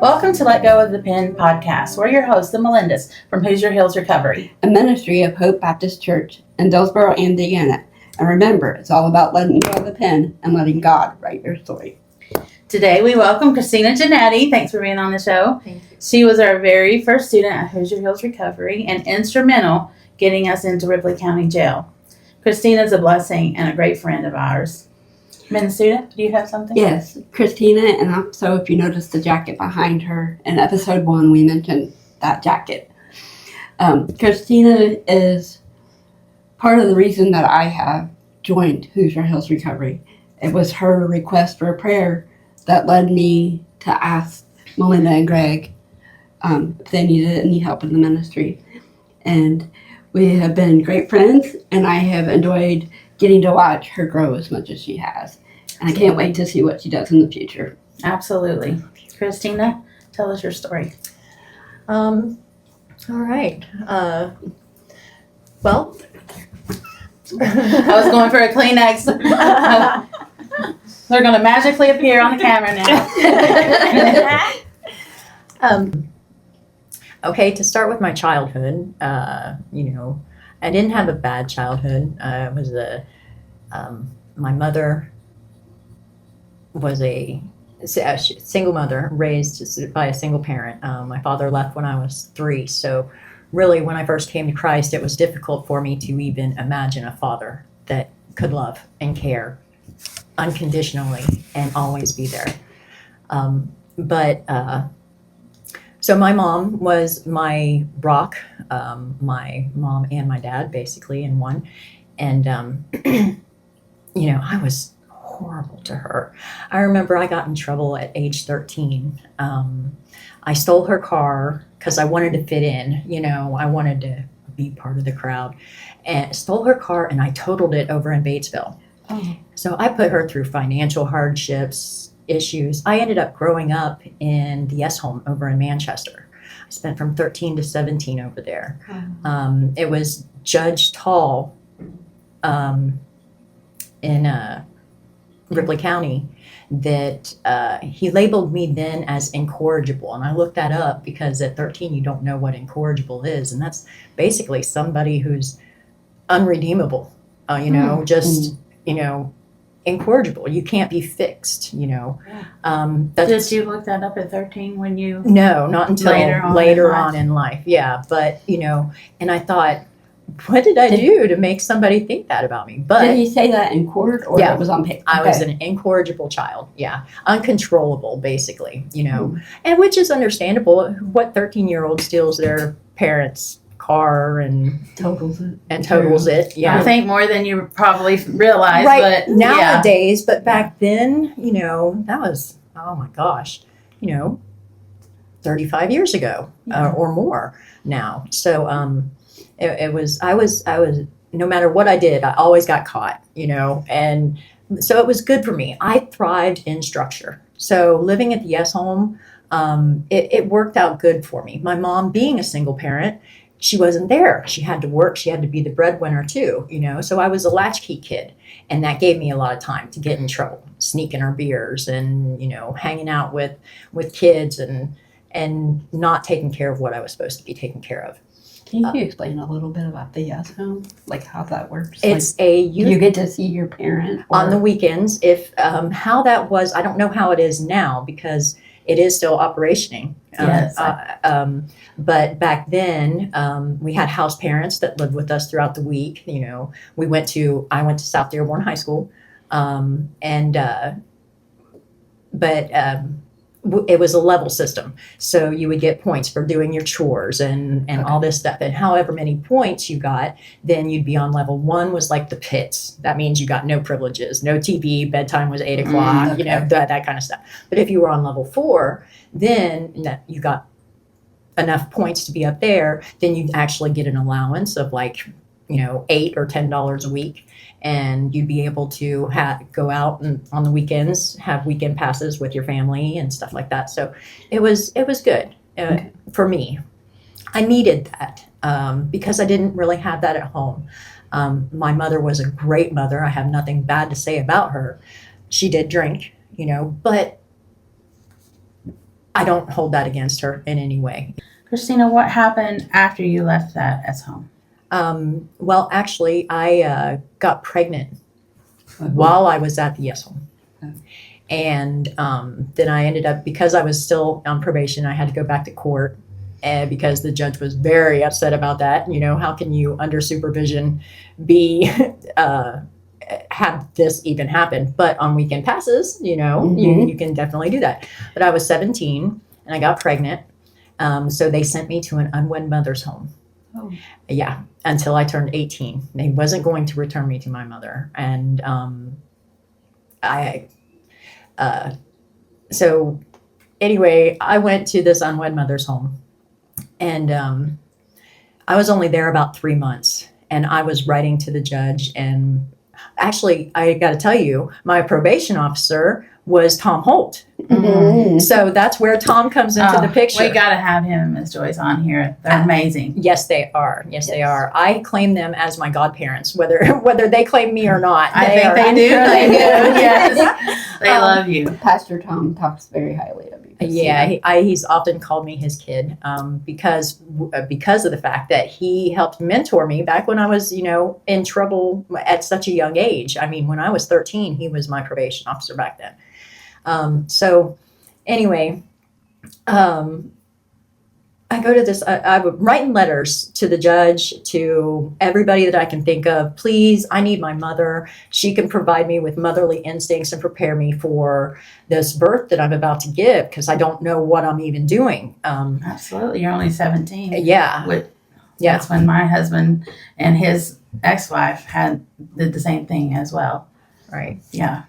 Welcome to Let Go of the Pen podcast. We're your hosts, the Melindas from Hoosier Hills Recovery, a ministry of Hope Baptist Church in Dillsboro, Indiana. And remember, it's all about letting go of the pen and letting God write your story. Today we welcome Christina Genetti. Thanks for being on the show. Thank you. She was our very first student at Hoosier Hills Recovery and instrumental getting us into Ripley County Jail. Christina is a blessing and a great friend of ours. Been a student? Do you have something? Yes, Christina, and also if you notice the jacket behind her, in episode 1 we mentioned that jacket. Christina is part of the reason that I have joined Hoosier Hills Recovery. It was her request for a prayer that led me to ask Melinda and Greg if they needed any help in the ministry. And we have been great friends, and I have enjoyed getting to watch her grow as much as she has. And I can't wait to see what she does in the future. Absolutely. Christina, tell us your story. All right. Well, I was going for a Kleenex. They're going to magically appear on the camera now. Okay, to start with my childhood, I didn't have a bad childhood. My mother was a single mother raised by a single parent. My father left when I was 3, so really when I first came to Christ, it was difficult for me to even imagine a father that could love and care unconditionally and always be there. So my mom was my rock, my mom and my dad basically in one. And, I was horrible to her. I remember I got in trouble at age 13. I stole her car because I wanted to fit in, I wanted to be part of the crowd, and stole her car and I totaled it over in Batesville. Oh. So I put her through financial hardships, issues. I ended up growing up in the S home over in Manchester. I spent from 13 to 17 over there. Oh. It was Judge Tall in Ripley County that he labeled me then as incorrigible. And I looked that up because at 13 you don't know what incorrigible is. And that's basically somebody who's unredeemable, incorrigible. You can't be fixed, Did you look that up at 13 when you... No, not until later on in life. Yeah, but, and I thought, what did I do to make somebody think that about me? But did he say that in court or yeah, it was on paper? I was an incorrigible child. Yeah, uncontrollable, basically, and which is understandable. What 13-year-old steals their parents' car and totals it? Yeah, I think more than you probably realize. Right but nowadays, but back then, that was, oh my gosh, 35 years ago or more now. So I was no matter what I did, I always got caught, and so it was good for me. I thrived in structure. So living at the S home, it worked out good for me. My mom, being a single parent, she wasn't there. She had to work. She had to be the breadwinner too, so I was a latchkey kid, and that gave me a lot of time to get in trouble, sneaking our beers and, hanging out with kids and not taking care of what I was supposed to be taking care of. Can you explain a little bit about the Yes Home, like how that works? It's you get to see your parent on the weekends. If how that was, I don't know how it is now because it is still operationing. Yes. But back then, we had house parents that lived with us throughout the week. I went to South Dearborn High School, it was a level system. So you would get points for doing your chores and all this stuff. And however many points you got, then you'd be on level 1 was like the pits. That means you got no privileges, no TV, bedtime was 8 o'clock, okay. That kind of stuff. But if you were on level 4, then you got enough points to be up there, then you'd actually get an allowance of $8 or $10 a week. And you'd be able to go out and on the weekends, have weekend passes with your family and stuff like that. So it was good for me. I needed that because I didn't really have that at home. My mother was a great mother. I have nothing bad to say about her. She did drink, but I don't hold that against her in any way. Christina, what happened after you left that as home? Well, actually, I got pregnant while I was at the Yes Home. And then I ended up, because I was still on probation, I had to go back to court. And because the judge was very upset about that, how can you under supervision be have this even happen? But on weekend passes, you can definitely do that. But I was 17 and I got pregnant, so they sent me to an unwed mother's home. Oh. Yeah, until I turned 18. They wasn't going to return me to my mother, and so anyway, I went to this unwed mother's home. And I was only there about 3 months, and I was writing to the judge. And actually, I got to tell you, my probation officer was Tom Holt. Mm-hmm. So that's where Tom comes into the picture. We got to have him and Miss Joyce on here. They're amazing. Yes, they are. Yes, they are. I claim them as my godparents, whether they claim me or not. I think they do. They do. Yes, they love you. Pastor Tom talks very highly of you. Yeah, he's often called me his kid, because of the fact that he helped mentor me back when I was, in trouble at such a young age. I mean, when I was 13, he was my probation officer back then. So anyway, I go to this, I would write letters to the judge, to everybody that I can think of. Please, I need my mother. She can provide me with motherly instincts and prepare me for this birth that I'm about to give, because I don't know what I'm even doing. Absolutely. You're only 17. Yeah. That's when my husband and his ex-wife did the same thing as well. Right. Yeah.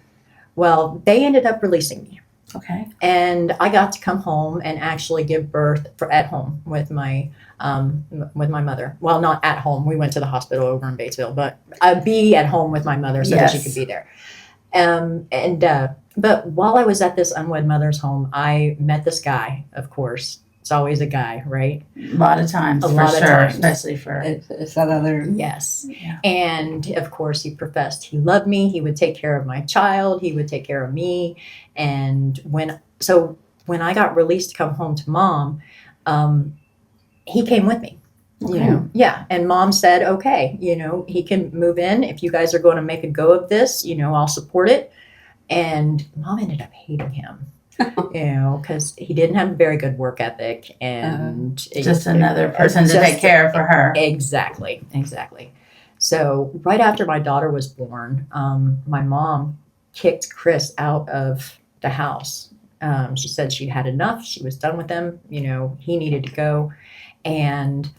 Well, they ended up releasing me. Okay. And I got to come home and actually give birth at home with my mother. Well, not at home. We went to the hospital over in Batesville, but I'd be at home with my mother so that she could be there. But while I was at this unwed mother's home, I met this guy. Of course, it's always a guy, right? A lot of times, especially for it's that other. Yes. Yeah. And of course, he professed he loved me. He would take care of my child. He would take care of me. And when I got released to come home to Mom, he came with me. Okay. Yeah. And Mom said, okay, he can move in. If you guys are going to make a go of this, I'll support it. And Mom ended up hating him. Because he didn't have a very good work ethic, and just another person to take care for her. Exactly. So right after my daughter was born, my mom kicked Chris out of the house. She said she'd had enough. She was done with him. He needed to go. And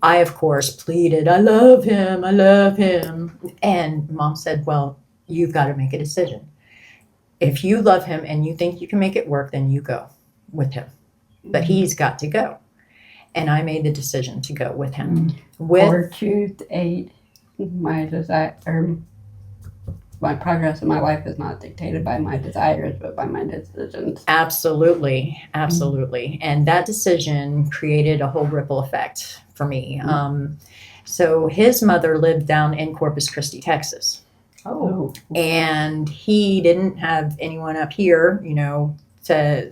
I, of course, pleaded, I love him. And Mom said, well, you've got to make a decision. If you love him and you think you can make it work, then you go with him. But he's got to go. And I made the decision to go with him. Or choose to aid my desire, or my progress in my life is not dictated by my desires, but by my decisions. Absolutely. And that decision created a whole ripple effect for me. So his mother lived down in Corpus Christi, Texas. Oh. And he didn't have anyone up here,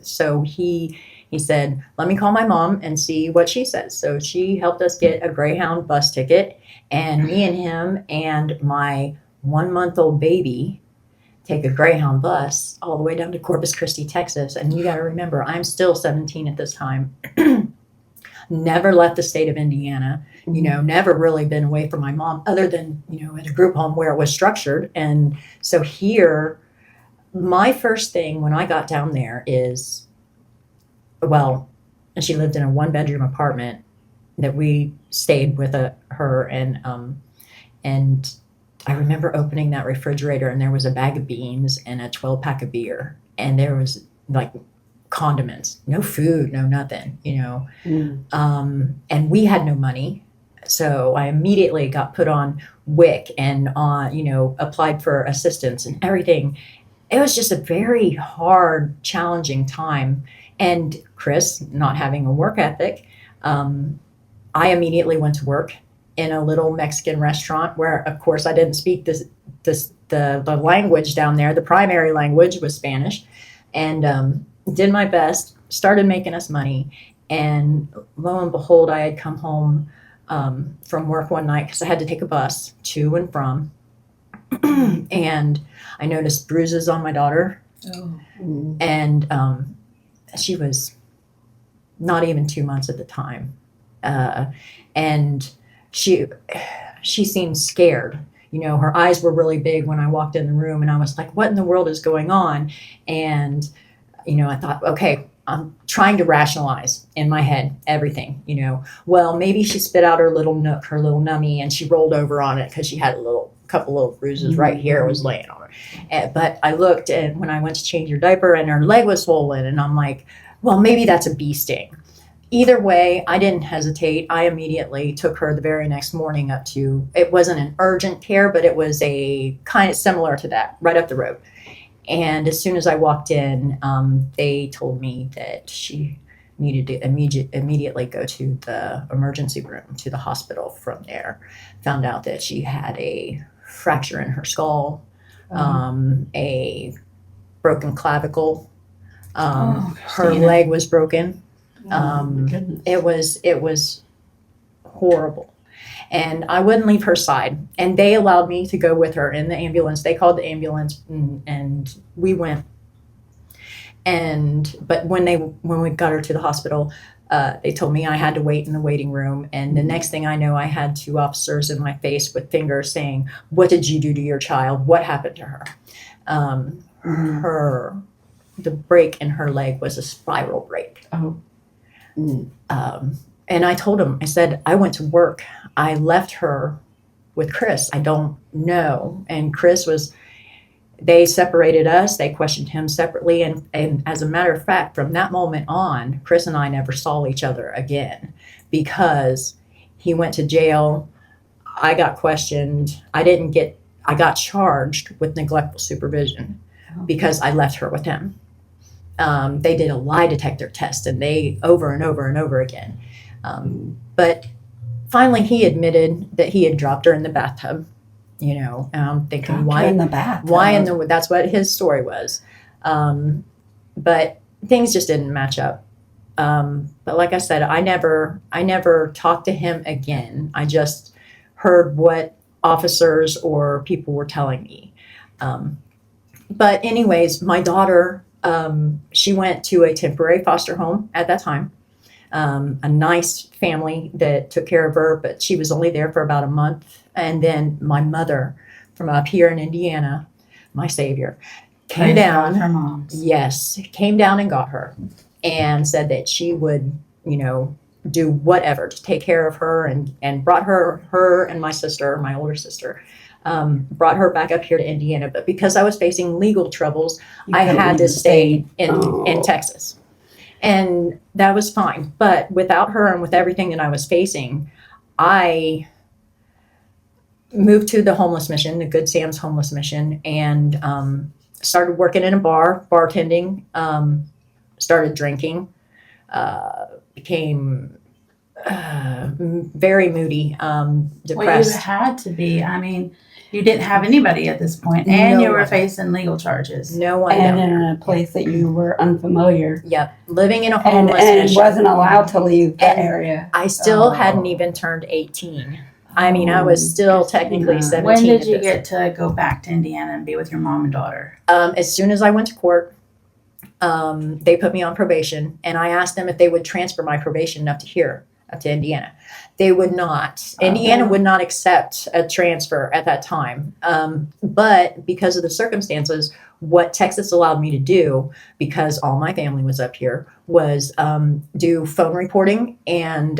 so he said, let me call my mom and see what she says. So she helped us get a Greyhound bus ticket, and me and him and my 1-month-old baby take a Greyhound bus all the way down to Corpus Christi, Texas. And you got to remember, I'm still 17 at this time. Never left the state of Indiana, never really been away from my mom other than, at a group home where it was structured. And so here, my first thing when I got down there is, and she lived in a 1-bedroom apartment that we stayed with her. And I remember opening that refrigerator, and there was a bag of beans and a 12-pack of beer. And there was condiments, no food, no nothing, and we had no money. So I immediately got put on WIC and applied for assistance and everything. It was just a very hard, challenging time. And Chris, not having a work ethic, I immediately went to work in a little Mexican restaurant where, of course, I didn't speak the language down there. The primary language was Spanish, and did my best. started making us money. And lo and behold, I had come home from work one night because I had to take a bus to and from. And I noticed bruises on my daughter. Oh. And she was not even 2 months at the time. And she seemed scared. You know, her eyes were really big when I walked in the room, and I was like, what in the world is going on? And, you know, I thought, okay, I'm trying to rationalize in my head everything, you know. Well, maybe she spit out her little nook, her little nummy, and she rolled over on it because she had a couple little bruises right here. It was laying on her. But I looked, and when I went to change her diaper, and her leg was swollen, and I'm like, well, maybe that's a bee sting. Either way, I didn't hesitate. I immediately took her the very next morning up to, it wasn't an urgent care, but it was a kind of similar to that, right up the road. And as soon as I walked in, they told me that she needed to immediately go to the emergency room, to the hospital from there. Found out that she had a fracture in her skull, a broken clavicle. Her leg was broken. It was horrible. And I wouldn't leave her side. And they allowed me to go with her in the ambulance. They called the ambulance and we went. But when we got her to the hospital, they told me I had to wait in the waiting room. And the next thing I know, I had 2 officers in my face with fingers saying, what did you do to your child? What happened to her? The break in her leg was a spiral break. And I told him, I said, I went to work. I left her with Chris. I don't know. And Chris they separated us. They questioned him separately. And as a matter of fact, from that moment on, Chris and I never saw each other again because he went to jail. I got questioned. I got charged with neglectful supervision because I left her with him. They did a lie detector test and they over and over and over again. But finally he admitted that he had dropped her in the bathtub, you know, and I'm thinking, why in the bathtub? That's what his story was. But things just didn't match up. But like I said, I never talked to him again. I just heard what officers or people were telling me. But anyways, my daughter, she went to a temporary foster home at that time. A nice family that took care of her, but she was only there for about a month. And then my mother from up here in Indiana, my savior, came down. Her moms. Yes, came down and got her and said that she would, you know, do whatever to take care of her and brought her and my sister, my older sister, brought her back up here to Indiana. But because I was facing legal troubles, I had to stay in Texas. And that was fine. But without her and with everything that I was facing, I moved to the homeless mission, the Good Sam's homeless mission, and started working in a bar, bartending, started drinking, became very moody, depressed. Well, you had to be. I mean, you didn't have anybody at this point, and you were facing legal charges. No one. And in a place that you were unfamiliar. Yep. Living in a homeless and mission. wasn't allowed to leave that area. I still hadn't even turned 18. I mean, I was still technically 17. When did you get to go back to Indiana and be with your mom and daughter? As soon as I went to court, they put me on probation, and I asked them if they would transfer my probation up to Indiana. They would not. Indiana would not accept a transfer at that time. But because of the circumstances, what Texas allowed me to do, because all my family was up here, was do phone reporting and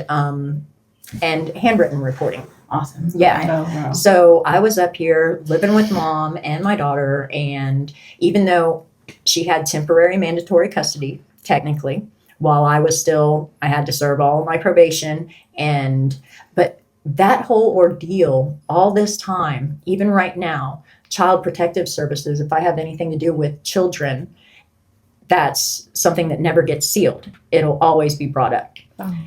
handwritten reporting. Awesome. Yeah. Oh, wow. So I was up here living with mom and my daughter, and even though she had temporary mandatory custody, technically, while I had to serve all my probation, but that whole ordeal, all this time, even right now, Child Protective Services, if I have anything to do with children, that's something that never gets sealed. It'll always be brought up.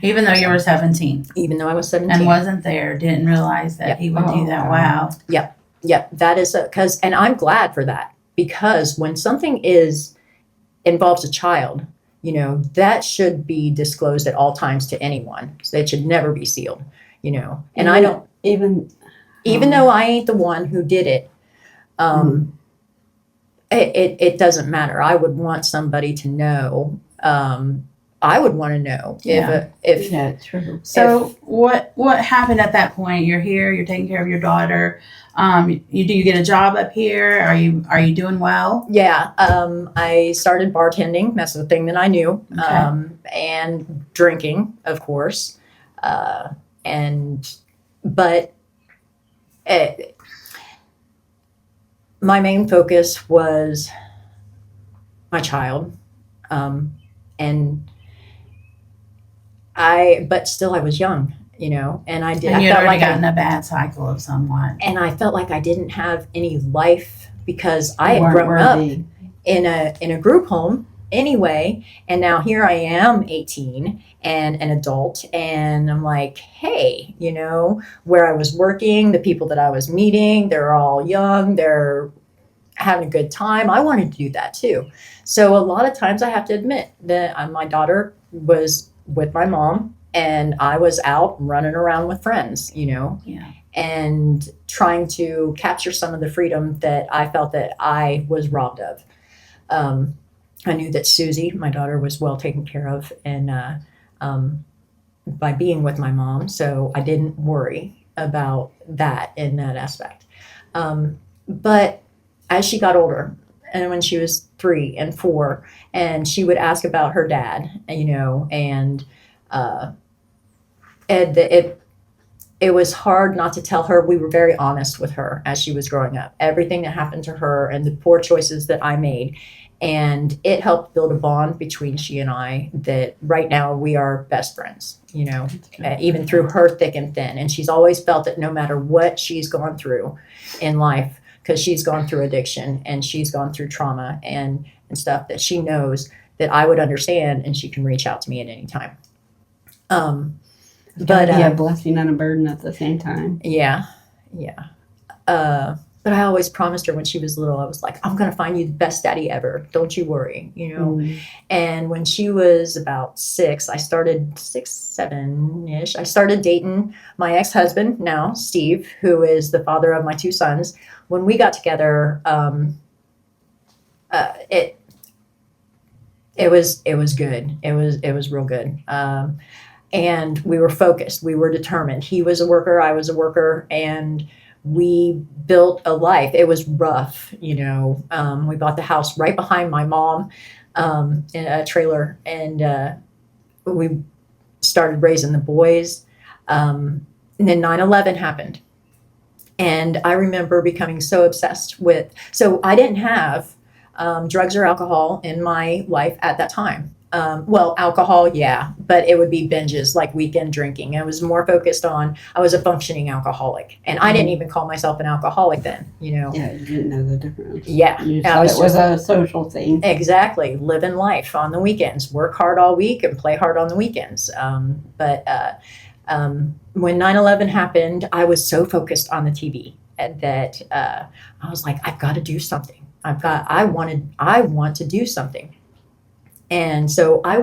Even though you were 17. Even though I was 17. And wasn't there, didn't realize that he would do that. Wow. Yep. That is and I'm glad for that, because when something involves a child, that should be disclosed at all times to anyone. So it should never be sealed, And I don't, even though I ain't the one who did it, it doesn't matter. I would want somebody to know. I would want to know if Yeah, true. So what happened at that point? You're here. You're taking care of your daughter. Do you get a job up here? Are you doing well? Yeah. I started bartending. That's the thing that I knew. Okay. And drinking, of course. But my main focus was my child. But still I was young, and I And you had already gotten a bad cycle of someone. and I felt like I didn't have any life because I You had weren't grown up worthy. in a group home anyway, and now here I am 18 and an adult, and I'm like, hey, where I was working, the people that I was meeting, they're all young, they're having a good time. I wanted to do that too. So a lot of times I have to admit that my daughter was with my mom and I was out running around with friends, Yeah. and trying to capture some of the freedom that I felt that I was robbed of. I knew that Susie, my daughter, was well taken care of, and by being with my mom, so I didn't worry about that in that aspect. But as she got older, and when she was 3 and 4, and she would ask about her dad, and it was hard not to tell her. We were very honest with her as she was growing up, everything that happened to her and the poor choices that I made. And it helped build a bond between she and I that right now we are best friends, even through her thick and thin. And she's always felt that no matter what she's gone through in life, because she's gone through addiction and she's gone through trauma and stuff, that she knows that I would understand and she can reach out to me at any time. But be a blessing and a burden at the same time. Yeah. But I always promised her when she was little, I was like, I'm going to find you the best daddy ever. Don't you worry, And when she was about 6, 7-ish, I started dating my ex-husband now, Steve, who is the father of my 2 sons. When we got together, it was good. It was real good. And we were focused. We were determined. He was a worker. I was a worker. And we built a life. It was rough, We bought the house right behind my mom in a trailer. And we started raising the boys. And then 9/11 happened. And I remember becoming so obsessed with, so I didn't have drugs or alcohol in my life at that time. Well, alcohol, yeah, but it would be binges, like weekend drinking. I was more focused on, I was a functioning alcoholic, and I didn't even call myself an alcoholic then, Yeah, you didn't know the difference. Yeah. You thought it was a social thing. Exactly. Living life on the weekends, work hard all week and play hard on the weekends. But when 9/11 happened, I was so focused on the TV that I was like, I've got to do something. I want to do something. And so I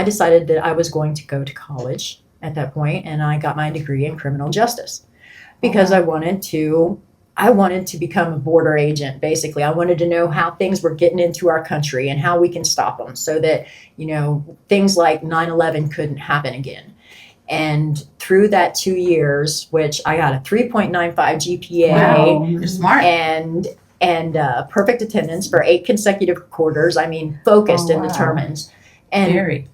decided that I was going to go to college at that point, and I got my degree in criminal justice because I wanted to become a border agent. Basically, I wanted to know how things were getting into our country and how we can stop them so that, things like 9/11 couldn't happen again. And through that 2 years, which I got a 3.95 GPA. Wow, you're smart. And perfect attendance for 8 consecutive quarters. I mean, focused and determined. And Very.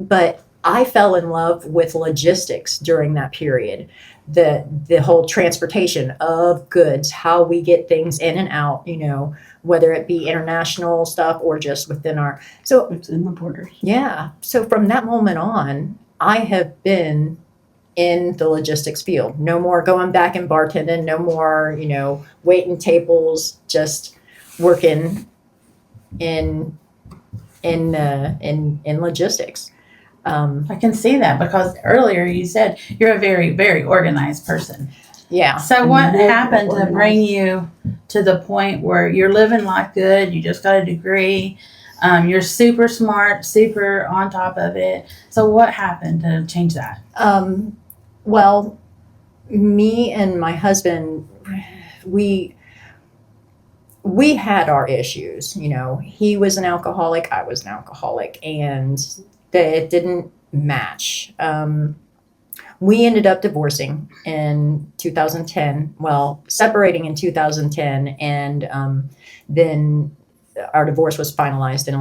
But I fell in love with logistics during that period. The whole transportation of goods, how we get things in and out, whether it be international stuff or just within It's in the borders. Yeah. So from that moment on, I have been in the logistics field. No more going back and bartending, no more, waiting tables, just working in logistics. I can see that because earlier you said you're a very, very organized person. Yeah. So what Very happened to organized. bring you to the point where you're living life good? You just got a degree. You're super smart, super on top of it. So what happened to change that? Well, me and my husband, we had our issues. He was an alcoholic, I was an alcoholic, and it didn't match. We ended up divorcing in 2010. Well, separating in 2010, and then our divorce was finalized in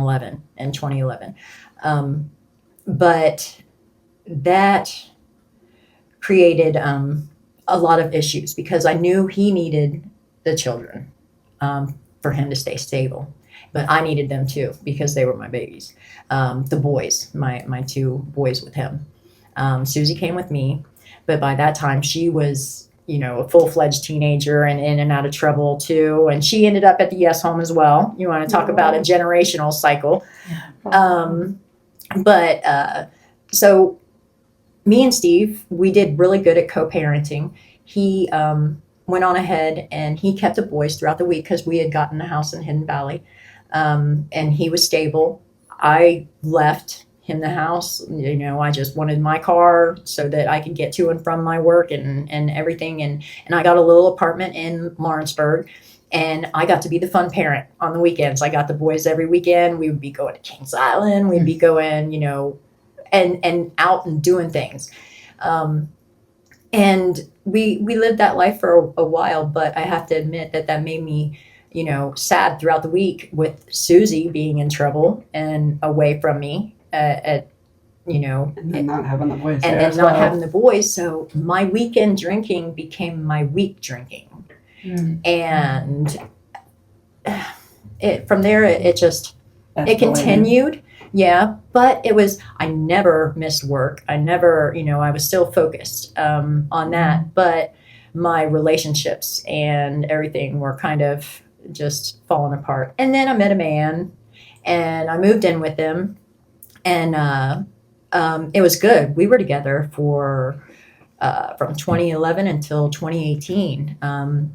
2011. But that created a lot of issues because I knew he needed the children for him to stay stable, but I needed them too because they were my babies. The boys, my two boys with him. Susie came with me, but by that time she was, a full-fledged teenager and in and out of trouble too. And she ended up at the Yes Home as well. You want to talk about a generational cycle. So me and Steve, we did really good at co-parenting. He went on ahead and he kept the boys throughout the week because we had gotten a house in Hidden Valley, and he was stable. I left him the house. I just wanted my car so that I could get to and from my work and everything. And I got a little apartment in Lawrenceburg, and I got to be the fun parent on the weekends. I got the boys every weekend. We would be going to Kings Island. We'd be going, and out and doing things. And we lived that life for a while, but I have to admit that made me, sad throughout the week with Susie being in trouble and away from me and then not having the boys and then not having the boys. So my weekend drinking became my week drinking. And from there, it continued. Yeah, but I never missed work. I never, I was still focused on that. But my relationships and everything were kind of just falling apart. And then I met a man and I moved in with him. And it was good. We were together from 2011 until 2018.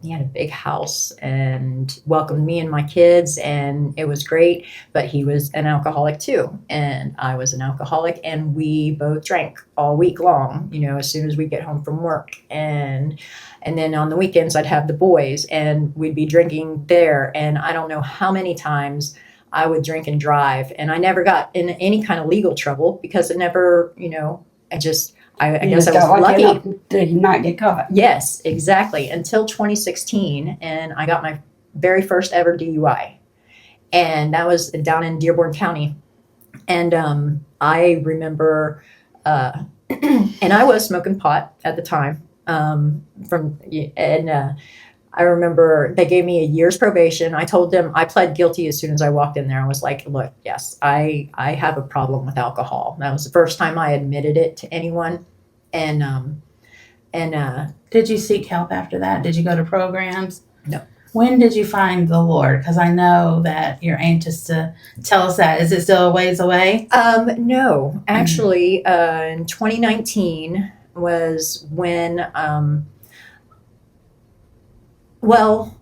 He had a big house and welcomed me and my kids, and it was great. But he was an alcoholic too, and I was an alcoholic, and we both drank all week long. As soon as we get home from work, and then on the weekends I'd have the boys, and we'd be drinking there. And I don't know how many times I would drink and drive, and I never got in any kind of legal trouble because it never, I guess I was lucky. Did not get caught? Yes, exactly. Until 2016, and I got my very first ever DUI, and that was down in Dearborn County. And I remember, and I was smoking pot at the time. I remember they gave me a year's probation. I told them I pled guilty as soon as I walked in there. I was like, look, yes, I have a problem with alcohol. That was the first time I admitted it to anyone. And Did you seek help after that? Did you go to programs? No. When did you find the Lord? Because I know that you're anxious to tell us that. Is it still a ways away? No, actually, in 2019 was when, right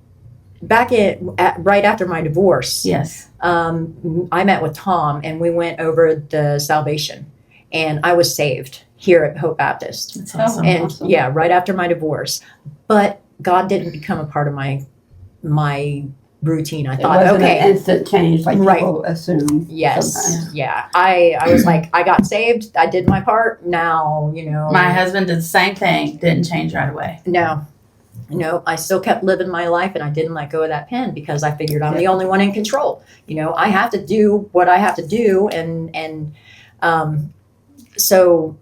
after my divorce. Yes. I met with Tom and we went over the salvation, and I was saved here at Hope Baptist. That's awesome. And awesome. yeah, right after my divorce. But God didn't become a part of my routine. I thought, it wasn't okay, an instant change like Right. people assume. yes, sometimes. yeah. I was like, I got saved. I did my part. Now, My husband did the same thing. Didn't change right away. No, I still kept living my life, and I didn't let go of that pen because I figured I'm the only one in control. I have to do what I have to do, and so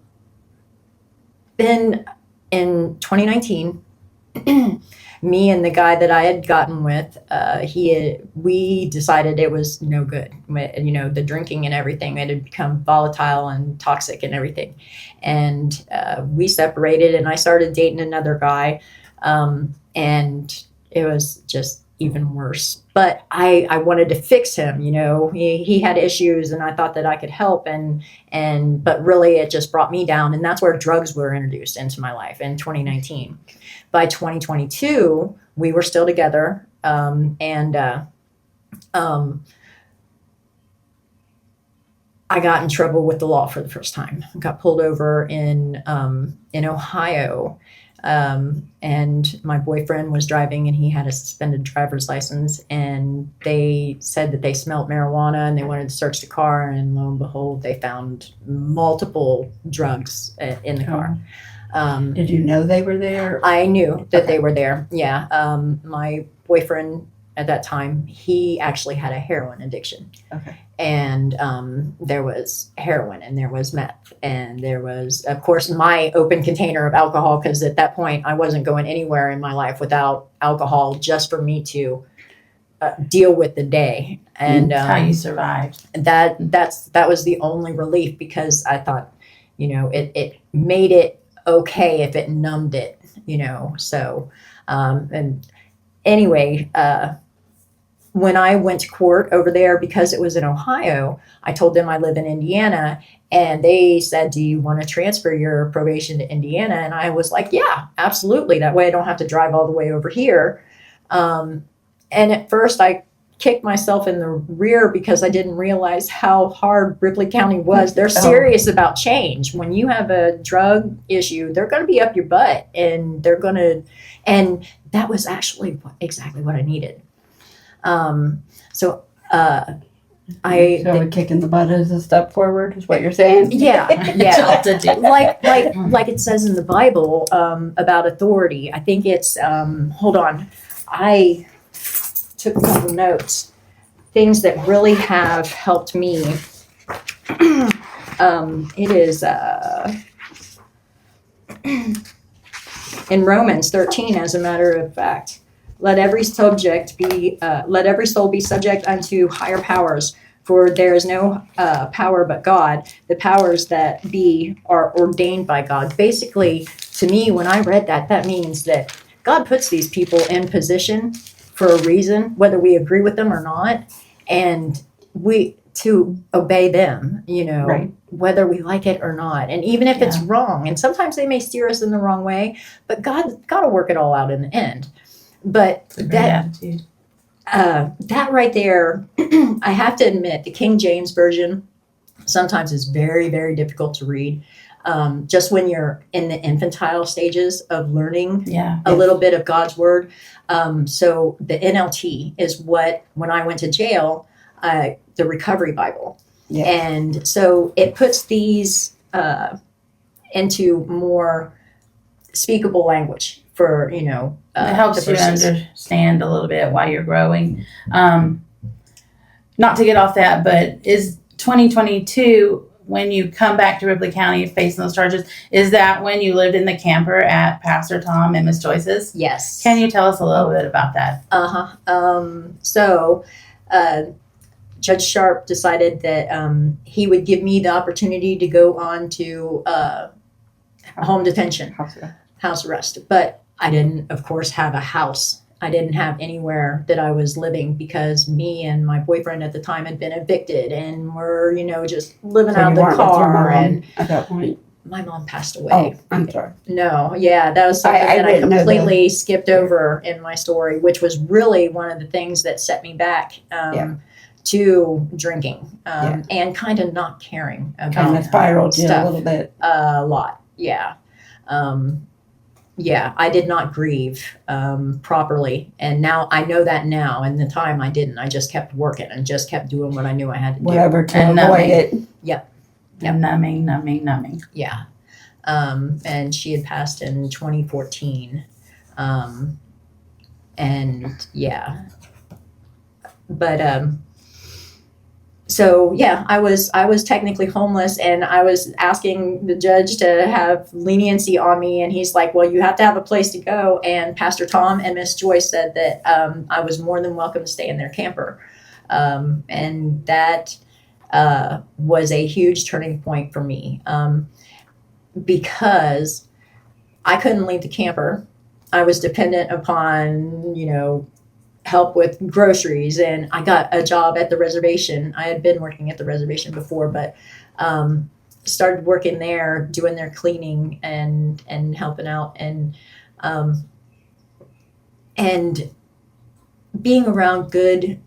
then in 2019, me and the guy that I had gotten with, we decided it was no good. The drinking and everything, it had become volatile and toxic and everything, and we separated, and I started dating another guy. And it was just even worse. But I wanted to fix him. He had issues, and I thought that I could help. But really, it just brought me down. And that's where drugs were introduced into my life in 2019. By 2022, we were still together. I got in trouble with the law for the first time. I got pulled over in Ohio, and my boyfriend was driving, and he had a suspended driver's license. And they said that they smelled marijuana, and they wanted to search the car. And lo and behold, they found multiple drugs in the car. Did you know they were there? I knew that they were there. Yeah. My boyfriend at that time, he actually had a heroin addiction. Okay. And there was heroin, and there was meth, and there was, of course, my open container of alcohol, because at that point I wasn't going anywhere in my life without alcohol, just for me to deal with the day. And How you survived. that was the only relief, because I thought, it made it okay if it numbed it, so and anyway, when I went to court over there, because it was in Ohio, I told them I live in Indiana, and they said, do you want to transfer your probation to Indiana? And I was like, yeah, absolutely. That way I don't have to drive all the way over here. And at first I kicked myself in the rear, because I didn't realize how hard Ripley County was. They're serious about change. When you have a drug issue, they're going to be up your butt, and and that was actually exactly what I needed. So kicking the butt is a step forward, is what you're saying? Yeah. like it says in the Bible, about authority. I think it's, hold on. I took a couple notes. Things that really have helped me. It is, in Romans 13, as a matter of fact. Let every soul be subject unto higher powers, for there is no power but God. The powers that be are ordained by God. Basically, to me, when I read that, that means that God puts these people in position for a reason, whether we agree with them or not, and we to obey them, Right. whether we like it or not. And even if it's wrong, and sometimes they may steer us in the wrong way, but God will work it all out in the end. But that right there, I have to admit, the King James Version sometimes is very, very difficult to read. Just when you're in the infantile stages of learning a little bit of God's word. So the NLT is when I went to jail, the Recovery Bible. Yeah. And so it puts these into more speakable language for, it helps you understand a little bit why you're growing. Not to get off that, but is 2022, when you come back to Ripley County facing those charges, is that when you lived in the camper at Pastor Tom and Miss Joyce's? Yes. Can you tell us a little bit about that? So Judge Sharp decided that he would give me the opportunity to go on to home detention, house arrest. But I didn't, of course, have a house. I didn't have anywhere that I was living, because me and my boyfriend at the time had been evicted, and we're, just living out of the car. And at that point, my mom passed away. Oh, I'm sorry. No, yeah, that was something that I completely skipped over in my story, which was really one of the things that set me back to drinking and kind of not caring about kind of spiraled you stuff a little bit. A lot, yeah. I did not grieve properly, and now I know that now. And the time I didn't. I just kept working and just kept doing what I knew I had to do. Whatever to avoid it. Yep. And numbing. Yeah. And she had passed in 2014. And yeah. But so yeah, I was technically homeless, and I was asking the judge to have leniency on me, and he's like, well, you have to have a place to go. And Pastor Tom and Miss Joyce said that I was more than welcome to stay in their camper. And that was a huge turning point for me, because I couldn't leave the camper. I was dependent upon, help with groceries, and I got a job at the reservation. I had been working at the reservation before, but started working there, doing their cleaning and helping out, and being around good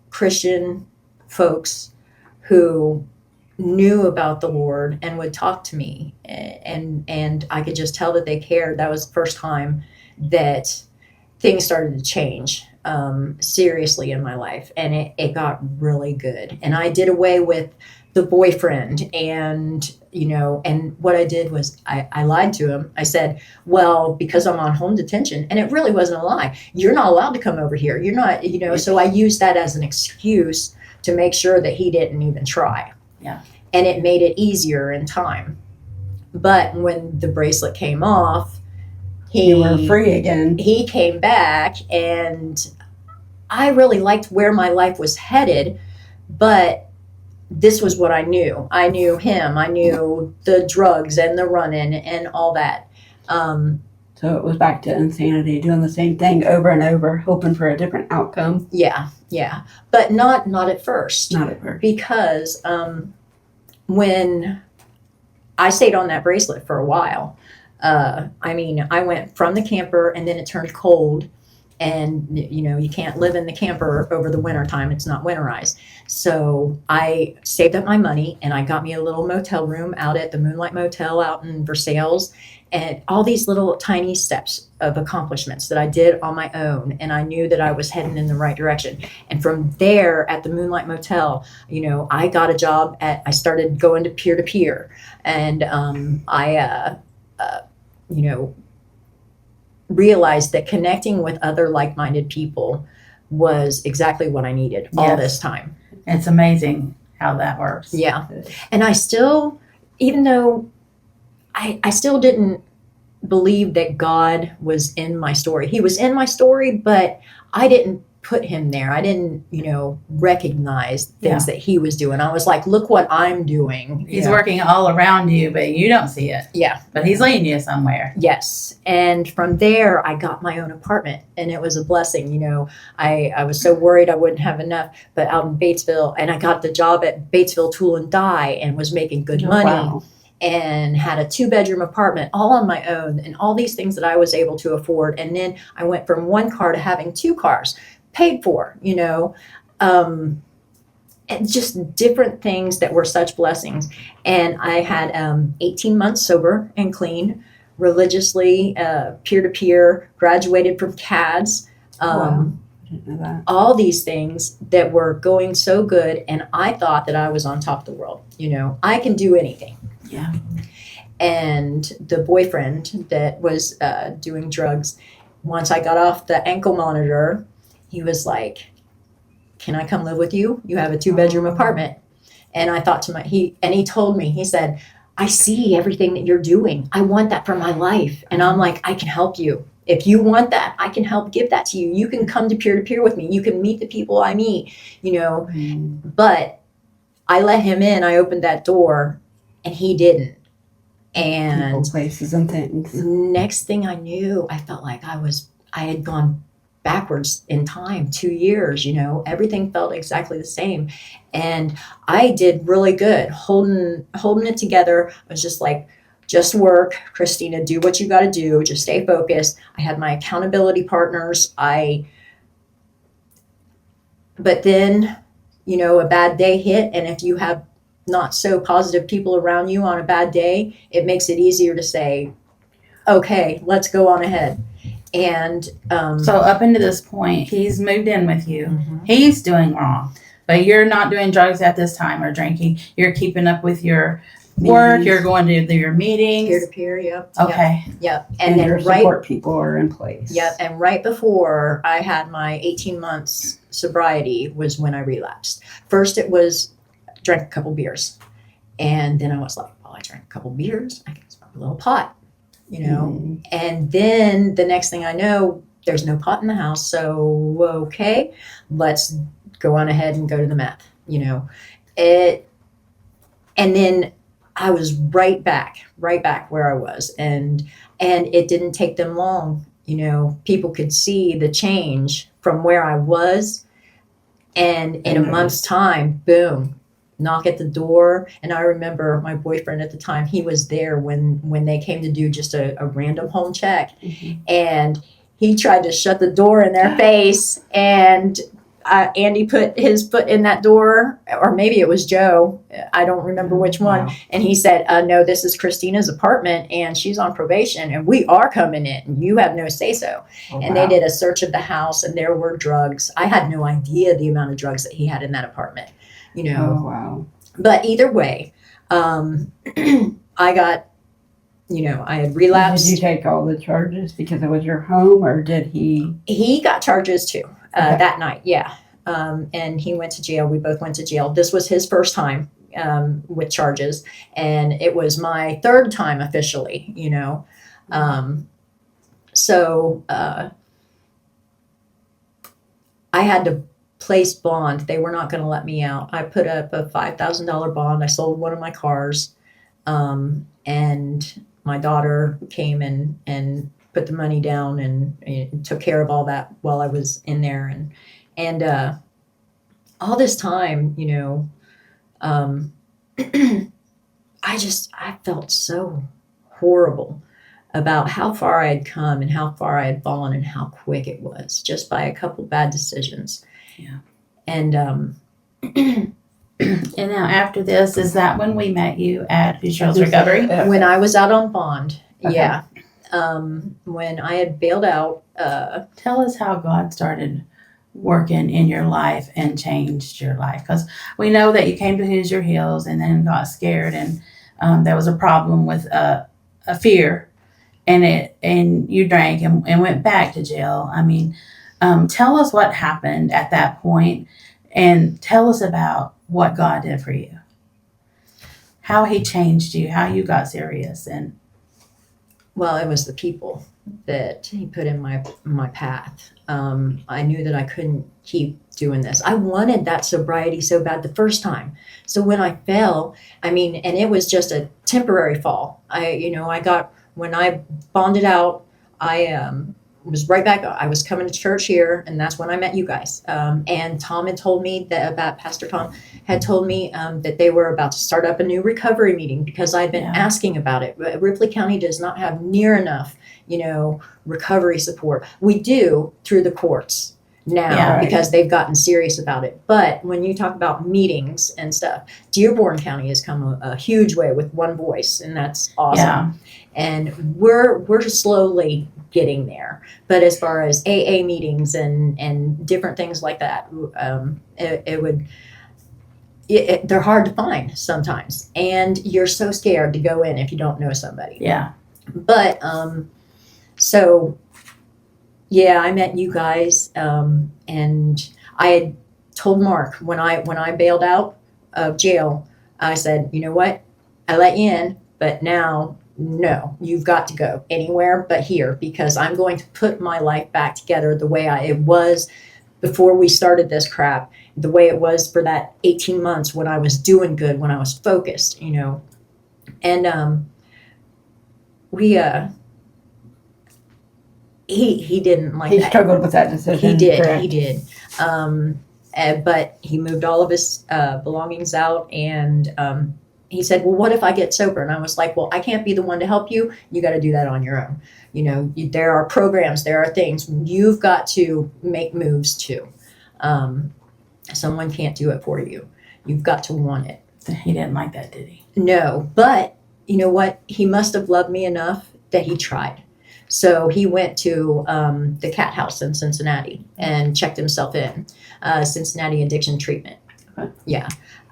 Christian folks who knew about the Lord and would talk to me, and I could just tell that they cared. That was the first time that things started to change seriously in my life, and it got really good. And I did away with the boyfriend, and and what I did was I lied to him. I said, well, because I'm on home detention, and it really wasn't a lie. You're not allowed to come over here. You're not, so I used that as an excuse to make sure that he didn't even try. Yeah. And it made it easier in time. But when the bracelet came off, You were free again. he came back, and I really liked where my life was headed, but this was what I knew. I knew him. I knew the drugs and the running and all that. So it was back to insanity, doing the same thing over and over, hoping for a different outcome. Yeah, but not at first. Not at first. Because when I stayed on that bracelet for a while, I went from the camper, and then it turned cold, and you can't live in the camper over the winter time. It's not winterized. So I saved up my money, and I got me a little motel room out at the Moonlight Motel out in Versailles, and all these little tiny steps of accomplishments that I did on my own, and I knew that I was heading in the right direction. And from there, at the Moonlight Motel, I got a job I started going to peer-to-peer, and I realized that connecting with other like-minded people was exactly what I needed all this time. It's amazing how that works. Yeah. And I still, even though I still didn't believe that God was in my story. He was in my story, but I didn't put him there. I didn't, recognize things that he was doing. I was like, look what I'm doing. He's working all around you, but you don't see it. Yeah. But he's leading you somewhere. Yes. And from there, I got my own apartment, and it was a blessing. I was so worried I wouldn't have enough, but out in Batesville, and I got the job at Batesville Tool and Die, and was making good money. Wow. And had a 2-bedroom apartment all on my own, and all these things that I was able to afford. And then I went from 1 car to having 2 cars paid for, and just different things that were such blessings. And I had 18 months sober and clean, religiously, peer-to-peer, graduated from CADS, Wow. I didn't know that. all these things that were going so good. And I thought that I was on top of the world. I can do anything. Yeah. And the boyfriend that was doing drugs, once I got off the ankle monitor, he was like, can I come live with you? You have a 2-bedroom apartment. And I thought to he told me, he said, I see everything that you're doing. I want that for my life. And I'm like, I can help you. If you want that, I can help give that to you. You can come to peer-to-peer with me. You can meet the people I meet, But I let him in. I opened that door, and he didn't. And People, places, and things. next thing I knew, I felt like I had gone backwards in time, 2 years, everything felt exactly the same. And I did really good holding it together. I was just like, just work, Christina, do what you got to do. Just stay focused. I had my accountability partners. But then, a bad day hit. And if you have not so positive people around you on a bad day, it makes it easier to say, okay, let's go on ahead. And So up until this point, he's moved in with you. Mhm. He's doing wrong, but you're not doing drugs at this time or drinking. You're keeping up with your work. Meetings. You're going to do your meetings. peer-to-peer, yep. Okay. Yep. And then your support people are in place. Yep. And right before I had my 18 months sobriety was when I relapsed. First it was drank a couple beers. And then I was like, well, I drank a couple beers. I can smoke a little pot, Mhm. And then the next thing I know, there's no pot in the house. So, okay, let's go on ahead and go to the meth, and then I was right back where I was. And it didn't take them long. People could see the change from where I was. And in a month's time, boom, knock at the door. And I remember my boyfriend at the time, he was there when they came to do just a random home check. Mhm. And he tried to shut the door in their face. And Andy put his foot in that door, or maybe it was Joe. I don't remember which one. Wow. And he said, no, this is Christina's apartment and she's on probation and we are coming in. You have no say so. Oh, And wow. they did a search of the house and there were drugs. I had no idea the amount of drugs that he had in that apartment, you know. Oh, wow. But either way, I got, you know, I had relapsed. Did you take all the charges because it was your home, or did he? He got charges too Okay. that night, yeah. And he went to jail. We both went to jail. This was his first time with charges, and it was my third time officially, you know. So I had to place bond. They were not going to let me out. I put up a $5,000 bond. I sold one of my cars, and my daughter came and put the money down and took care of all that while I was in there. And all this time, you know, I felt so horrible about how far I had come and how far I had fallen and how quick it was just by a couple bad decisions. Yeah. And And now after this, is that when we met you at Hoosier Hills Recovery? when I was out on bond, Okay. yeah. When I had bailed out, Tell us how God started working in your life and changed your life. Because we know that you came to Hoosier Hills and then got scared, and there was a problem with a fear, and you drank and went back to jail. I mean, tell us what happened at that point, and tell us about what God did for you, how He changed you, how you got serious, and well, it was the people that He put in my path. I knew that I couldn't keep doing this. I wanted that sobriety so bad the first time. So when I fell, I mean, and it was just a temporary fall. When I bonded out, I was right back. I was coming to church here, and that's when I met you guys. And Tom had told me that Pastor Tom had told me that they were about to start up a new recovery meeting because I'd been Yeah. asking about it. Ripley County does not have near enough, recovery support. We do through the courts now Yeah. because they've gotten serious about it. But when you talk about meetings and stuff, Dearborn County has come a huge way with one voice, and that's awesome. yeah, And we're slowly getting there. But as far as AA meetings and different things like that, they're hard to find sometimes, and you're so scared to go in if you don't know somebody. yeah, But so yeah, I met you guys, and I had told Mark when I bailed out of jail, I said, you know what, I let you in, but now no, you've got to go anywhere but here, because I'm going to put my life back together the way it was before we started this crap, the way it was for that 18 months when I was doing good, when I was focused, and he didn't like He that. struggled with that decision. He did. correct? He did. But he moved all of his belongings out, and he said, well, what if I get sober? And I was like, well, I can't be the one to help you. You got to do that on your own. There are programs, there are things. You've got to make moves too. Someone can't do it for you. You've got to want it. he didn't like that, did he? No, but you know what? He must have loved me enough that he tried. So he went to the Cat House in Cincinnati and checked himself in, Cincinnati Addiction Treatment. Okay. Yeah.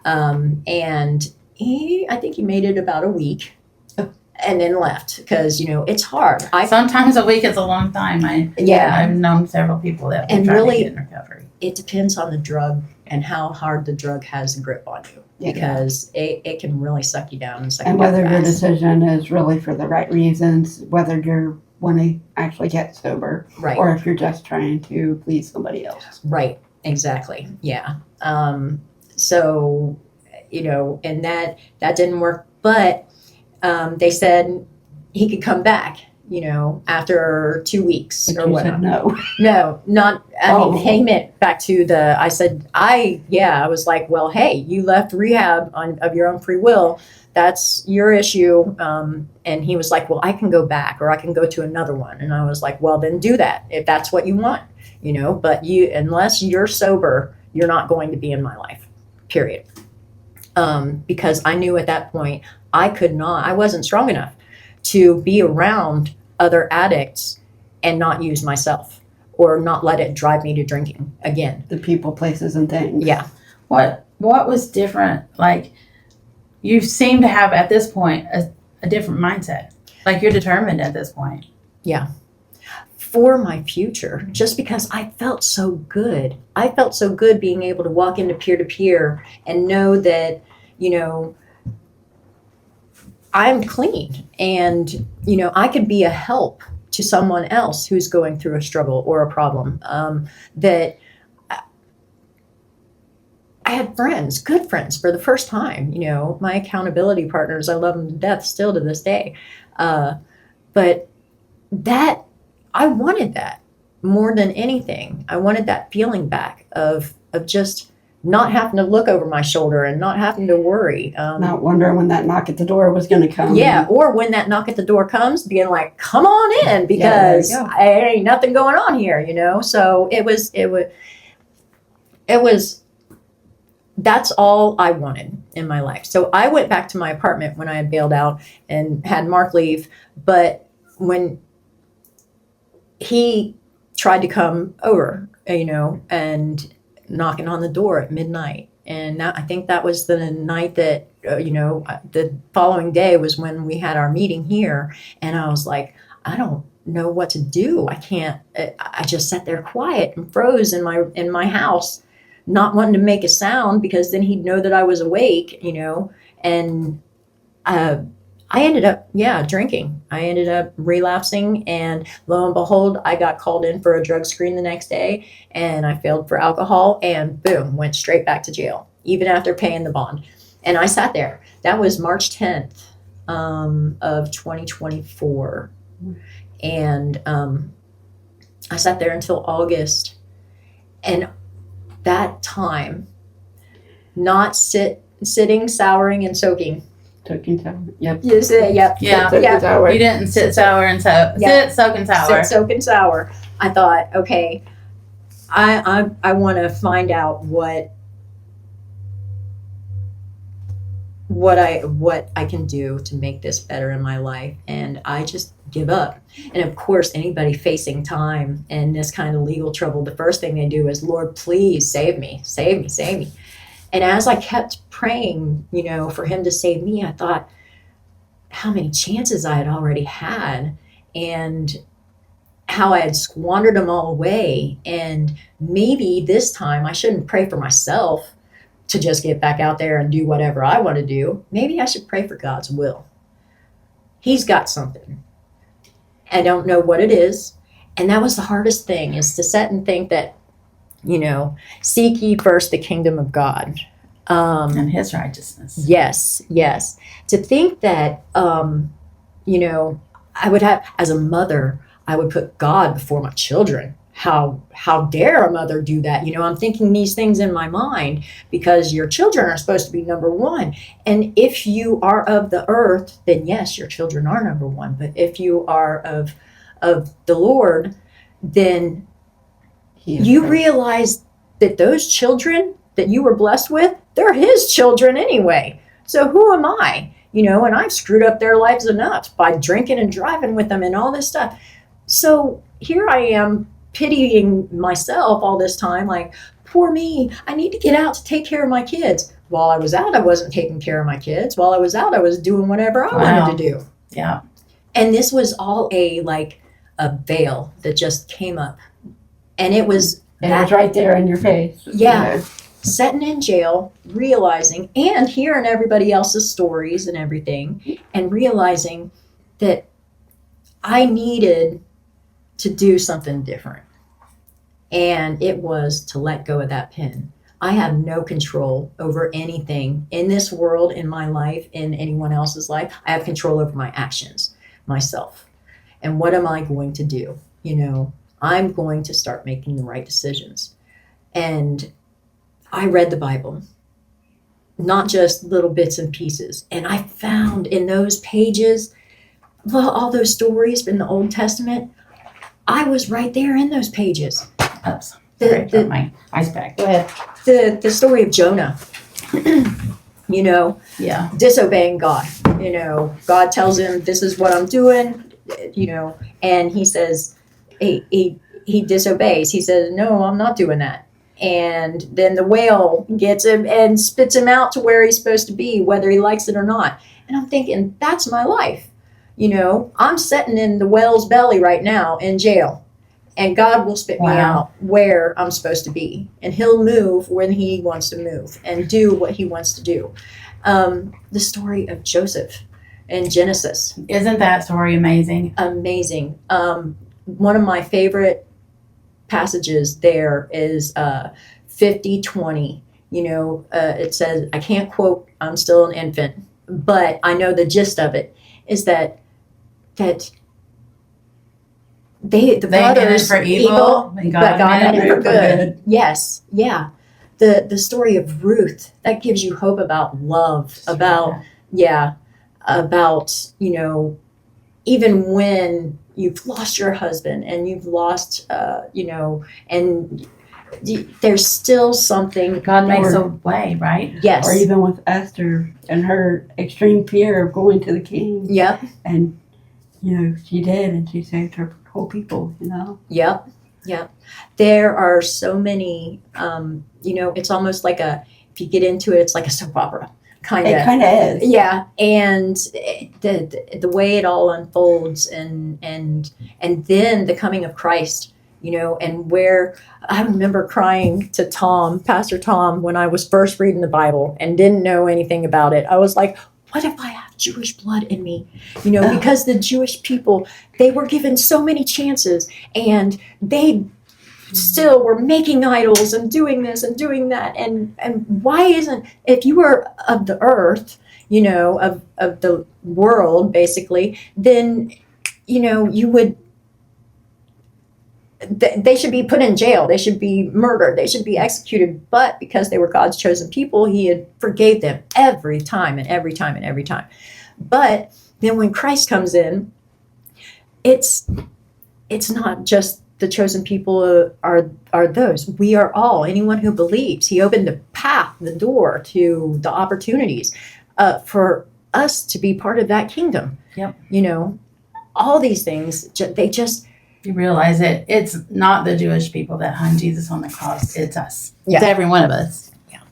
And I think he made it about a week and then left because, it's hard. Sometimes a week is a long time. I've known several people that And have tried really- to get in recovery. It depends on the drug and how hard the drug has a grip on you, Yeah. because it can really suck you down and suck And you down whether your fast. decision is really for the right reasons, whether you want to actually get sober, Right. or if you're just trying to please somebody else. Right, exactly. Yeah. So, and that didn't work, but they said he could come back, after 2 weeks But or you whatever. said no. No, not, Oh. he meant back to I was like, well, hey, you left rehab of your own free will. That's your issue. And he was like, well, I can go back or I can go to another one. And I was like, well, then do that if that's what you want. but unless you're sober, you're not going to be in my life, period. Because I knew at that point I wasn't strong enough to be around other addicts and not use myself or not let it drive me to drinking again. The people, places, and things. Yeah. What was different? Like, you seem to have at this point a different mindset. Like, you're determined at this point. Yeah. For my future, just because I felt so good. I felt so good being able to walk into peer-to-peer and know that, I'm clean and, I could be a help to someone else who's going through a struggle or a problem. That I had friends, good friends for the first time, my accountability partners. I love them to death still to this day. But that, I wanted that more than anything. I wanted that feeling back of just not having to look over my shoulder and not having to worry. Not wondering when that knock at the door was going to come. Yeah, or when that knock at the door comes, being like, come on in, because there ain't nothing going on here, So it was, that's all I wanted in my life. So I went back to my apartment when I had bailed out and had Mark leave. But when he tried to come over, and knocking on the door at midnight. And I think that was the night that, the following day was when we had our meeting here. And I was like, I don't know what to do. I just sat there quiet and froze in my house, not wanting to make a sound because then he'd know that I was awake, and I ended up, drinking. I ended up relapsing, and lo and behold, I got called in for a drug screen the next day, and I failed for alcohol, and boom, went straight back to jail, even after paying the bond. And I sat there. That was March 10th of 2024. And I sat there until August. And that time, not sitting, souring, and soaking. Soaking sour. Yep. You sit, yep. Yeah. Sour. You didn't sit sour and sit, soak, and sour. Sit, soak, and sour. I thought, okay, I want to find out what I can do to make this better in my life, and I just give up. And of course, anybody facing time and this kind of legal trouble, the first thing they do is, Lord, please save me, save me, save me. And as I kept praying, for him to save me, I thought how many chances I had already had and how I had squandered them all away. And maybe this time I shouldn't pray for myself to just get back out there and do whatever I want to do. Maybe I should pray for God's will. He's got something. I don't know what it is. And that was the hardest thing, is to sit and think that, seek ye first the kingdom of God. And his righteousness. Yes. To think that, I would have, as a mother, I would put God before my children. How dare a mother do that? I'm thinking these things in my mind because your children are supposed to be number one. And if you are of the earth, then yes, your children are number one. But if you are of the Lord, then you realize that those children that you were blessed with, they're his children anyway. So who am I? And I've screwed up their lives enough by drinking and driving with them and all this stuff. So here I am pitying myself all this time, like, poor me, I need to get out to take care of my kids. While I was out, I wasn't taking care of my kids. While I was out, I was doing whatever I wanted to do. Yeah. And this was all a veil that just came up. And it was right there in your face. Yeah. Sitting in jail, realizing, and hearing everybody else's stories and everything, and realizing that I needed to do something different. And it was to let go of that pen. I have no control over anything in this world, in my life, in anyone else's life. I have control over my actions, myself. And what am I going to do? I'm going to start making the right decisions. And I read the Bible, not just little bits and pieces. And I found in those pages, all those stories in the Old Testament, I was right there in those pages. Oops. The- Sorry, the- my ice pack. Go ahead. The story of Jonah, you know, Yeah. disobeying God. You know, God tells him, "This is what I'm doing," you know, and he says, he disobeys. He says, "No, I'm not doing that." And then the whale gets him and spits him out to where he's supposed to be, whether he likes it or not. And I'm thinking, that's my life. You know, I'm sitting in the whale's belly right now in jail. And God will spit me Wow. out where I'm supposed to be. And he'll move when he wants to move and do what he wants to do. The story of Joseph in Genesis. Isn't that story amazing? Amazing. One of my favorite passages there is 50:20. You know, it says, I can't quote, I'm still an infant, but I know the gist of it is that the They meant it brothers for evil, and but God meant it for good. good. Yes, yeah. The story of Ruth, that gives you hope about love, about about, you know, even when you've lost your husband and you've lost, you know, and there's still something. God makes a way, right? Yes. Or even with Esther and her extreme fear of going to the king. Yep. And, you know, she did, and she saved her whole people, you know. Yep. Yep. There are so many, you know, it's almost like if you get into it, it's like a soap opera. Kind It of. kind of is. Yeah, and the way it all unfolds, and then the coming of Christ, you know, and where I remember crying to Pastor Tom, when I was first reading the Bible and didn't know anything about it. I was like, what if I have Jewish blood in me? You know, because the Jewish people, they were given so many chances, and they still were making idols and doing this and doing that. And why isn't, if you were of the earth, you know, of the world, basically, then, you know, you would, they should be put in jail. They should be murdered. They should be executed. But because they were God's chosen people, he had forgave them every time and every time and every time. But then when Christ comes in, it's not just the chosen people are those. We are all, anyone who believes. He opened the path, the door to the opportunities for us to be part of that kingdom. Yep. You know, all these things, they just... You realize it. It's not the Jewish people that hung Jesus on the cross. It's us. Yeah. It's every one of us. Yeah.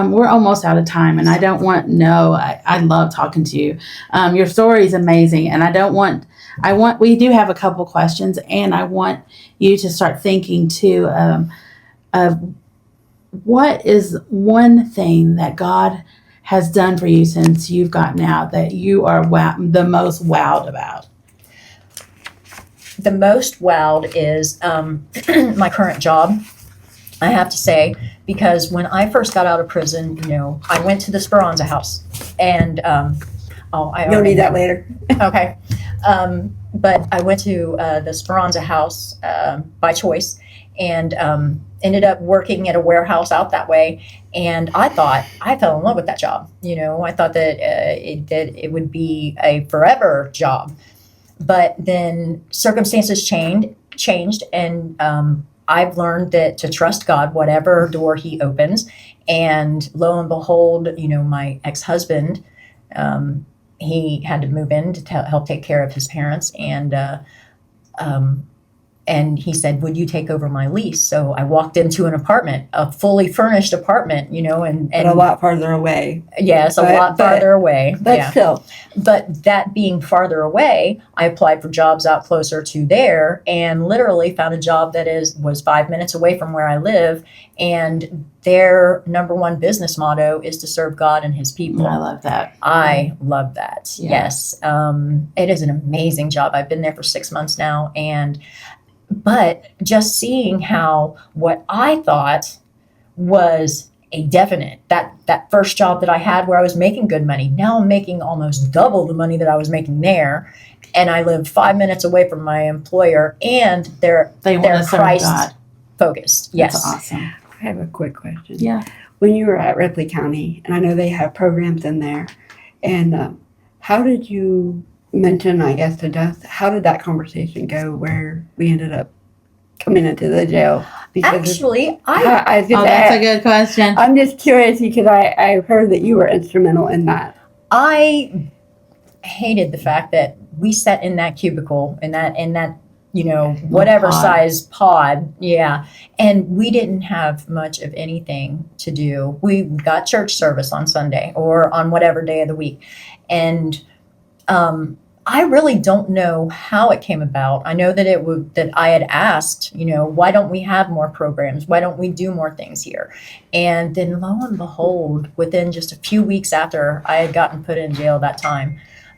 We're almost out of time, and I don't want, I love talking to you. Your story is amazing, and we do have a couple questions, and I want you to start thinking too of what is one thing that God has done for you since you've gotten out that you are the most wowed about. The most wowed is my current job, I have to say, because when I first got out of prison, you know, I went to the Speranza House, and You'll need that later. Okay. But I went to the Speranza House by choice, and ended up working at a warehouse out that way. And I fell in love with that job. You know, I thought that it would be a forever job. But then circumstances changed, and I've learned that to trust God, whatever door he opens. And lo and behold, you know, my ex-husband, he had to move in to help take care of his parents. And he said, would you take over my lease? So I walked into an apartment, a fully furnished apartment, you know, and a lot farther away. Yes, a lot farther away. But yeah. still. But that being farther away, I applied for jobs out closer to there, and literally found a job that was 5 minutes away from where I live. And their number one business motto is to serve God and his people. I love that. I love that. Yeah. Yes. It is an amazing job. I've been there for 6 months now. But just seeing how what I thought was a definite, that first job that I had where I was making good money, now I'm making almost double the money that I was making there. And I live 5 minutes away from my employer, and they're Christ focused. Yes. That's awesome. I have a quick question. Yeah. When you were at Ripley County, and I know they have programs in there, and how did you mention, I guess, to Dust, how did that conversation go where we ended up coming into the jail? Because Actually, I was Oh, gonna that's a ask- good question. I'm just curious because I heard that you were instrumental in that. I hated the fact that we sat in that cubicle in that whatever pod. size pod, yeah, and we didn't have much of anything to do. We got church service on Sunday or on whatever day of the week, and I really don't know how it came about. I know that that I had asked, why don't we have more programs? Why don't we do more things here? And then lo and behold, within just a few weeks after I had gotten put in jail that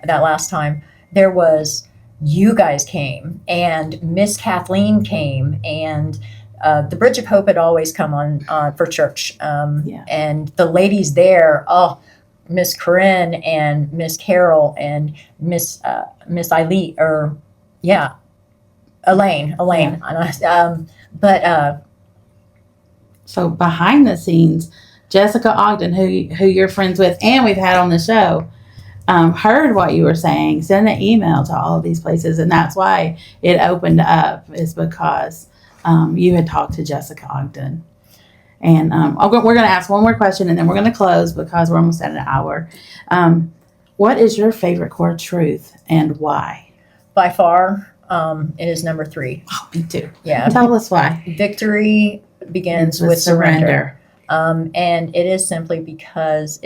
last time, there was, you guys came and Miss Kathleen came and the Bridge of Hope had always come on for church. And the ladies there, Miss Corinne and Miss Carol and Miss Eileen, Elaine. So behind the scenes, Jessica Ogden, who you're friends with and we've had on the show, heard what you were saying, sent an email to all of these places, and that's why it opened up, is because you had talked to Jessica Ogden. And we're going to ask one more question, and then we're going to close because we're almost at an hour. What is your favorite core truth, and why? By far, it is number 3. Oh, me too. Yeah. Tell us why. Victory begins with surrender. And it is simply because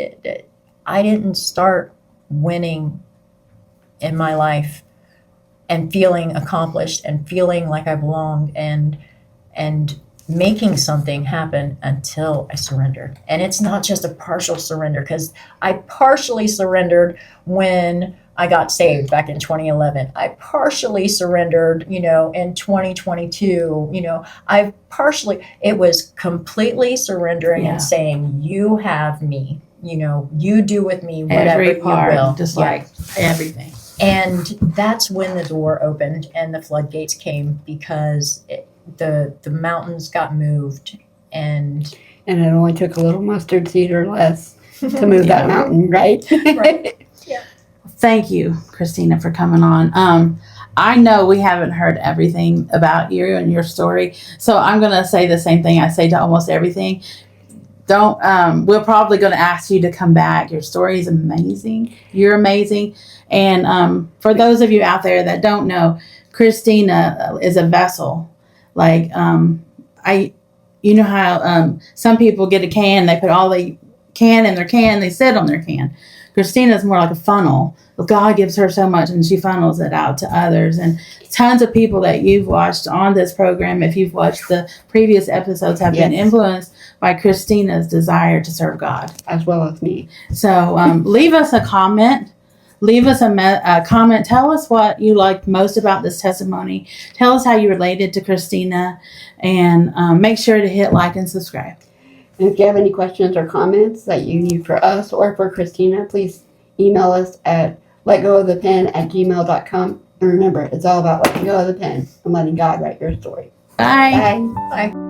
I didn't start winning in my life and feeling accomplished and feeling like I belonged and making something happen until I surrendered. And it's not just a partial surrender, because I partially surrendered when I got saved back in 2011. I partially surrendered, in 2022. It was completely surrendering and saying, you have me, you do with me whatever Every part, you will. just like everything. And that's when the door opened and the floodgates came, because the mountains got moved, and it only took a little mustard seed or less to move that mountain, right? Right. Yeah. Thank you, Christina, for coming on. I know we haven't heard everything about you and your story, so I'm going to say the same thing I say to almost everything. We're probably going to ask you to come back. Your story is amazing. You're amazing. And for those of you out there that don't know, Christina is a vessel. Like, you know how some people get a can, they put all they can in their can, they sit on their can. Christina's more like a funnel. God gives her so much and she funnels it out to others. And tons of people that you've watched on this program, if you've watched the previous episodes, have been influenced by Christina's desire to serve God. As well as me. So leave us a comment. Leave us a comment. Tell us what you liked most about this testimony. Tell us how you related to Christina. And make sure to hit like and subscribe. And if you have any questions or comments that you need for us or for Christina, please email us at letgoofthepen@gmail.com. And remember, it's all about letting go of the pen and letting God write your story. Bye. Bye. Bye.